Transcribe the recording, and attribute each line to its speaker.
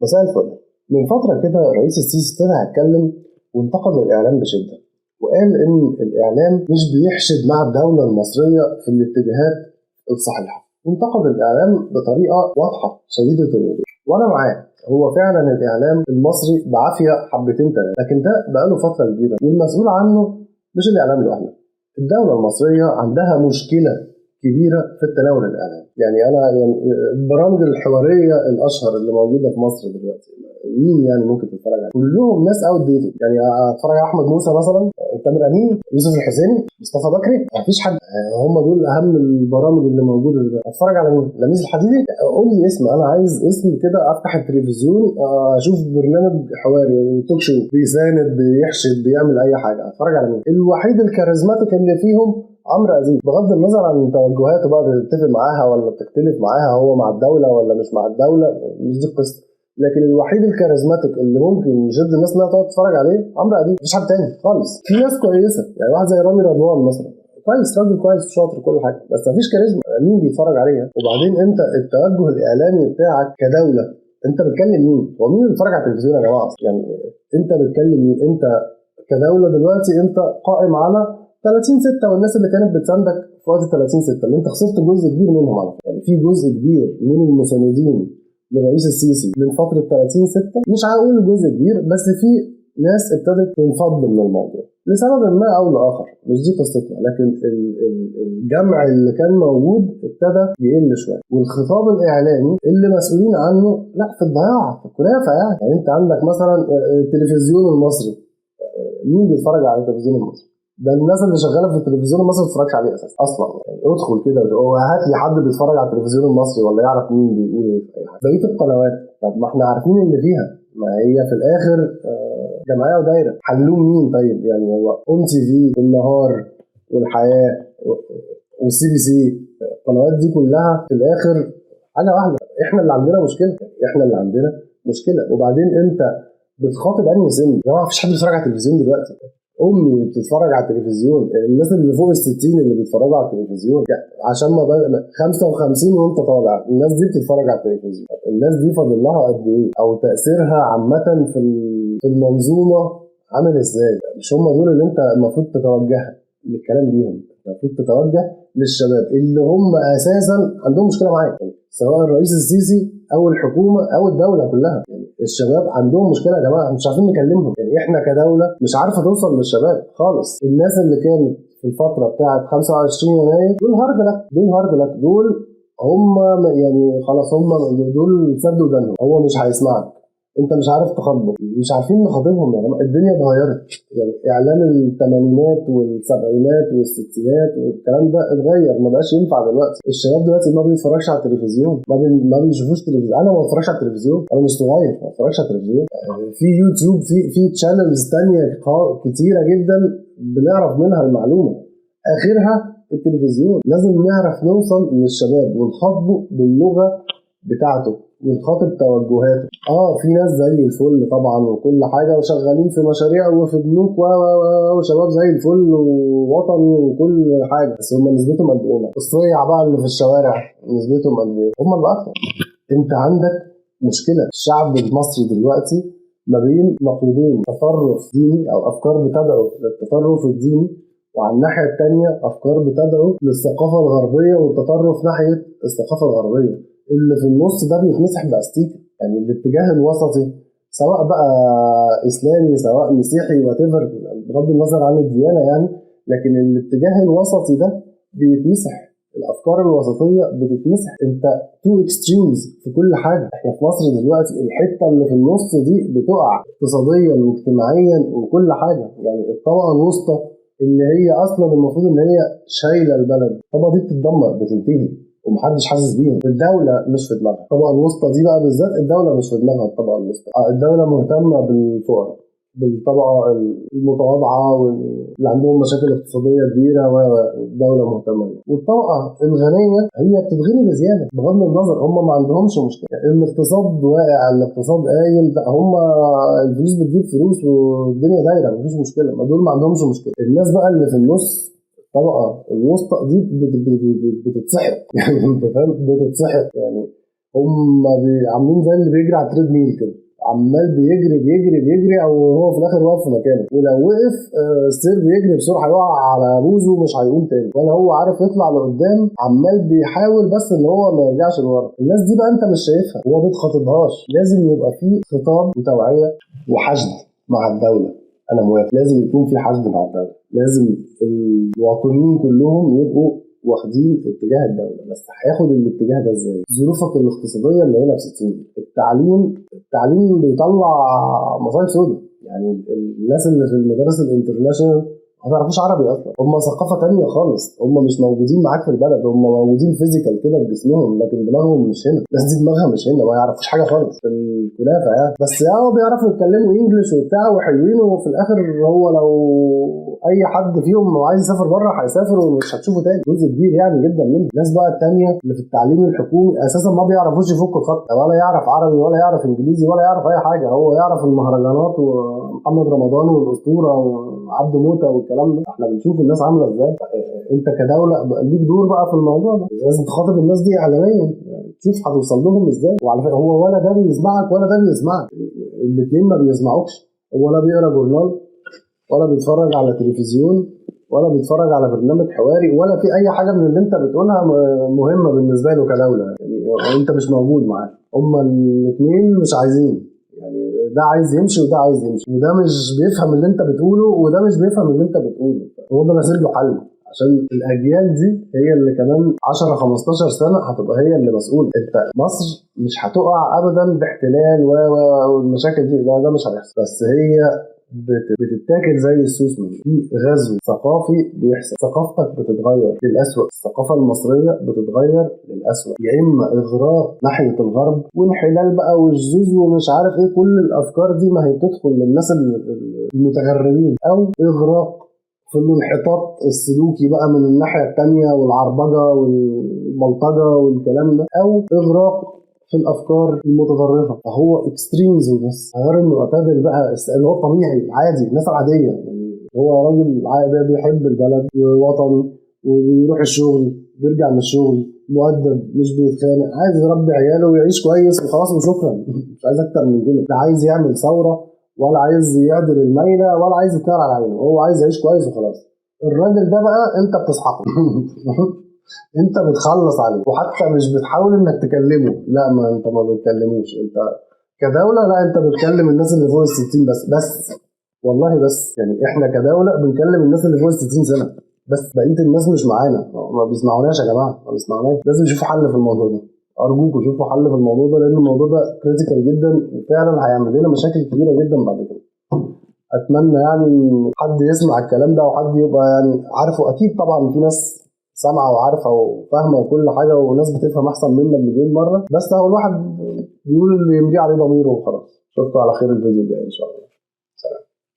Speaker 1: مساء الفل. من فترة كده الرئيس السيسي طلع اتكلم وانتقد الإعلام بشدة، وقال إن الإعلام مش بيحشد مع الدولة المصرية في الاتجاهات الصحيحة، وانتقد الإعلام بطريقة واضحة شديدة الوضوح. وأنا معاه، هو فعلا الإعلام المصري بعافية حبتين تلاتة، لكن ده بقاله فترة كبيرة، والمسؤول عنه مش الإعلام لوحده. الدولة المصرية عندها مشكلة كبيرة في التناول الإعلامي. يعني أنا البرامج الحوارية الأشهر اللي موجودة في مصر دلوقتي مين يعني ممكن تتفرج عليه؟ كلهم ناس اوت ديتد. يعني اتفرج على احمد موسى مثلا، تامر امين، يوسف الحسيني، مصطفى بكري، مفيش حد. هم دول اهم البرامج اللي موجوده دلوقتي. اتفرج على مين؟ لميس الحديدي؟ قول لي اسم، انا عايز اسم كده. افتح التلفزيون اشوف برنامج حواري توك شو بيساند بيحشد بيعمل اي حاجه، اتفرج على مين؟ الوحيد الكاريزماتيك اللي فيهم عمرو اديب، بغض النظر عن توجهاته بقى بتتفق معاها ولا بتختلف معاها، هو مع الدوله ولا مش مع الدوله، مش دي القصه. لكن الوحيد الكاريزماتيك اللي ممكن يشد الناس انها تقعد تتفرج عليه عمرو اديب، مفيش حد تاني خالص. في ناس كويسه، يعني واحد زي رامي رضوان مثلا، كويس، راجل كويس وشاطر كل حاجه، بس مفيش كاريزما. مين بيتفرج عليها؟ وبعدين انت التوجه الاعلامي بتاعك كدوله، انت بتكلم مين؟ هو مين اللي بيتفرج على التلفزيون يا جماعه؟ يعني انت بتكلم مين؟ انت كدوله دلوقتي انت قائم على 30/6، والناس اللي كانت بتساندك في وقت 30/6 اللي انت خسرت جزء كبير منهم على فكره. يعني في جزء كبير من المساندين للرئيس السيسي من فترة 30/6، مش هقول جزء كبير، بس في ناس ابتدت تنفض من الموضوع لسبب ما أو لآخر، مش دي قصتنا. لكن الجمع اللي كان موجود ابتدى يقل شوية، والخطاب الإعلامي اللي مسؤولين عنه لا في الضياع، في الكنافة. يعني أنت عندك مثلا التلفزيون المصري، مين بيتفرج على التلفزيون المصري؟ ده الناس اللي شغاله في التلفزيون المصري ما بتتفرجش عليه اساسا اصلا. يعني ادخل كده هات لي حد بيتفرج على التلفزيون المصري ولا يعرف مين بيقول ايه في اي حاجه. بقيه القنوات، طب ما احنا عارفين اللي فيها، ما هي في الاخر جمعيه ودايره. حلوم مين طيب؟ يعني هو اون تي في والنهار والحياه والسي بي سي، القنوات دي كلها في الاخر حاجه واحده. احنا اللي عندنا مشكله، احنا اللي عندنا مشكله. وبعدين انت بتخاطب انهي سن؟ يا جماعه مفيش حد بيتفرج على التلفزيون دلوقتي. امي بتتفرج على التلفزيون، الناس اللي فوق ال60 اللي بيتفرجوا على التلفزيون، يعني عشان ما بقى 55 وانت طالع، الناس دي بتتفرج على التلفزيون. الناس دي فاضل لها قد ايه؟ او تاثيرها عامه في المنظومه عامل ازاي؟ مش هم دول اللي انت المفروض تتوجه للكلام ليهم؟ المفروض تتوجه للشباب اللي هم اساسا عندهم مشكله معاك، يعني سواء الرئيس السيسي او الحكومه او الدوله كلها. يعني الشباب عندهم مشكله يا جماعه، مش عارفين نكلمهم. يعني احنا كدوله مش عارفه توصل للشباب خالص. الناس اللي كانت في الفتره بتاعه 25 يناير دول هارد لك، دول هم يعني خلاص، هم دول سدوا ودانهم، هو مش هيسمعك، انت مش عارف تخاطبه، مش عارفين نخاطبهم. يعني الدنيا اتغيرت، يعني اعلام الثمانينات والسبعينات والستينات والكلام ده اتغير، ما بقاش ينفع دلوقتي. الشباب دلوقتي ما بيتفرجش على التلفزيون، ما بيشوفوش تلفزيون. انا ما بتفرجش على التلفزيون، انا مش صغير، ما بتفرجش على التلفزيون. في يوتيوب، في تشانلز تانية كتيره جدا بنعرف منها المعلومه، اخرها التلفزيون. لازم نعرف نوصل للشباب ونخاطبه باللغه بتاعته ونخاطب توجهاته. في ناس زي الفل طبعا وكل حاجه وشغالين في مشاريع وفي بنوك وشباب زي الفل ووطني وكل حاجه، بس هم نسبتهم قد ايه؟ الصيع بقى اللي في الشوارع نسبتهم قد ايه؟ هم اللي اكتر. انت عندك مشكله. الشعب المصري دلوقتي ما بين نقيضين، تطرف ديني او افكار بتدعو للتطرف الديني، وعلى الناحيه الثانيه افكار بتدعو للثقافه الغربيه والتطرف ناحيه الثقافه الغربيه. اللي في النص ده بيتمسح باستيكه. يعني الاتجاه الوسطي سواء بقى اسلامي سواء مسيحي واتيفر، بغض النظر عن الديانه يعني، لكن الاتجاه الوسطي ده بيتمسح. الافكار الوسطيه بتتمسح. انت تو اكستريمز في كل حاجه. احنا في مصر دلوقتي الحته اللي في النص دي بتقع اقتصاديا واجتماعيا وكل حاجه. يعني الطبقه الوسطى اللي هي اصلا المفروض ان هي شايله البلد، الطبقه دي بتتدمر بتنتهي ومحدش حاسس بيهم. الدوله مش في دماغها الطبقه الوسطى دي بقى بالذات، الدوله مش في دماغها الطبقه الوسطى. الدوله مهتمه بالفقراء، بالطبقه المتواضعه واللي عندهم مشاكل اقتصاديه كبيره، والدوله مهتمه بيها. والطبقه الغنيه هي بتتغني بزياده، بغض النظر هم ما عندهمش مشكله. الاقتصاد واقع، الاقتصاد قايم، هم الفلوس بتجيب فلوس والدنيا دايره، مفيش مشكله. ما دول ما عندهمش مشكله. الناس بقى اللي في النص، الطبقه الوسطى دي بتتسحق. يعني انت فاهم، بتتسحق. يعني هم عاملين زي اللي بيجري على التريد ميل كده، عمال بيجري بيجري بيجري، او هو في الاخر واقف في مكانه، ولو وقف السير بيجري بسرعه هيقع على بوزه ومش هيقوم تاني، ولا هو عارف يطلع لقدام، عمال بيحاول بس ان هو ما يرجعش لورا. الناس دي بقى انت مش شايفها، هو بيتخاطبهاش. لازم يبقى فيه خطاب وتوعيه وحشد مع الدوله. انا موافق، لازم يكون في حشد مع الدوله، لازم المواطنين كلهم يبقوا واخدين اتجاه الدوله. بس هياخد الاتجاه ده ازاي؟ ظروفك الاقتصاديه اللي هنا ب 60، التعليم بيطلع مصايب سوداء. يعني الناس اللي في المدارس الانترناشونال ما بيعرفوش عربي اصلا، هم ثقافه تانية خالص، هم مش موجودين معاك في البلد، هم موجودين فيزيكال كده بجسمهم، لكن دماغهم مش هنا. الناس دي دماغها مش هنا، ما يعرفوش حاجه خالص في الكنافه يعني. بس هو بيعرفوا يتكلموا انجلش وبتاع وحلوين، وفي الاخر هو لو اي حد فيهم عايز يسافر بره هيسافر ومش هتشوفه تاني. جزء كبير يعني جدا منهم. الناس بقى التانية اللي في التعليم الحكومي اساسا ما بيعرفوش يفكوا الخط، ولا يعرف عربي ولا يعرف انجليزي ولا يعرف اي حاجه. هو يعرف المهرجانات ومحمد رمضان والاسطوره وعبد موته والكلام ده. احنا بنشوف الناس عامله ازاي. انت كدوله ليك دور بقى في الموضوع ده، لازم تخاطب الناس دي اعلاميا، تشوف هتوصل لهم ازاي. وعلى فكره هو ولا ده بيسمعك ولا ده بيسمعك، الاثنين ما بيسمعوكش. هو لا بيقرا جورنال ولا بيتفرج على تلفزيون ولا بيتفرج على برنامج حواري، ولا في اي حاجه من اللي انت بتقولها مهمه بالنسبه له كدوله. يعني انت مش موجود معاه. هما الاثنين مش عايزين، يعني ده عايز يمشي وده عايز يمشي، وده مش بيفهم اللي انت بتقوله وده مش بيفهم اللي انت بتقوله. هو ده نازل له حل، عشان الاجيال دي هي اللي كمان 10 15 سنه هتبقى هي اللي مسؤوله. انت مصر مش هتقع ابدا باحتلال والمشاكل دي، ده مش هيحصل. بس هي بتتاكل زي السوسمة. في غزو ثقافي بيحصل، ثقافتك بتتغير للأسوأ، الثقافة المصرية بتتغير للأسوأ، يا إما إغراق ناحية الغرب وانحلال بقى والشذوذ ومش عارف إيه، كل الأفكار دي ما هي بتدخل للناس المتغربين، أو إغراق في الانحطاط السلوكي بقى من الناحية التانية والعربجة والبلطجة والكلام ده، أو إغراق في الافكار المتطرفه. فهو اكستريمز وبس، غير المعتدل بقى اللي هو الطبيعي العادي، الناس العاديه. يعني هو راجل عادي بيحب البلد ووطني وبيروح الشغل، بيرجع من الشغل مؤدب، مش بيتخانق، عايز يربي عياله ويعيش كويس وخلاص وشكرا. مش عايز اكتر من كده. لا عايز يعمل ثوره ولا عايز يعدل الميله ولا عايز يتنار على عينه، هو عايز يعيش كويس وخلاص. الراجل ده بقى انت بتسحقه. انت بتخلص عليه، وحتى مش بتحاول انك تكلمه، لا ما انت ما بتكلموش. انت كدولة لا، انت بتكلم الناس اللي فوق ال60 بس والله. بس يعني احنا كدولة بنكلم الناس اللي فوق ال60 سنة بس، بقية الناس مش معانا، ما بيسمعوناش يا جماعة، ما بيسمعوناش. لازم يشوفوا حل في الموضوع ده، ارجوكوا شوفوا حل في الموضوع ده، لان الموضوع ده كريتيكال جدا وفعلا هيعمل لنا مشاكل كبيرة جدا بعد كده. اتمنى يعني ان حد يسمع الكلام ده وحد يبقى يعني عارفه. اكيد طبعا في ناس سامعه وعارفه وفاهمه وكل حاجه، وناس بتفهم احسن منا بمليون مره، بس هو الواحد بيقول اللي يملي عليه ضميره وخلاص. اشوفكم على خير الفيديو الجاي ان شاء الله.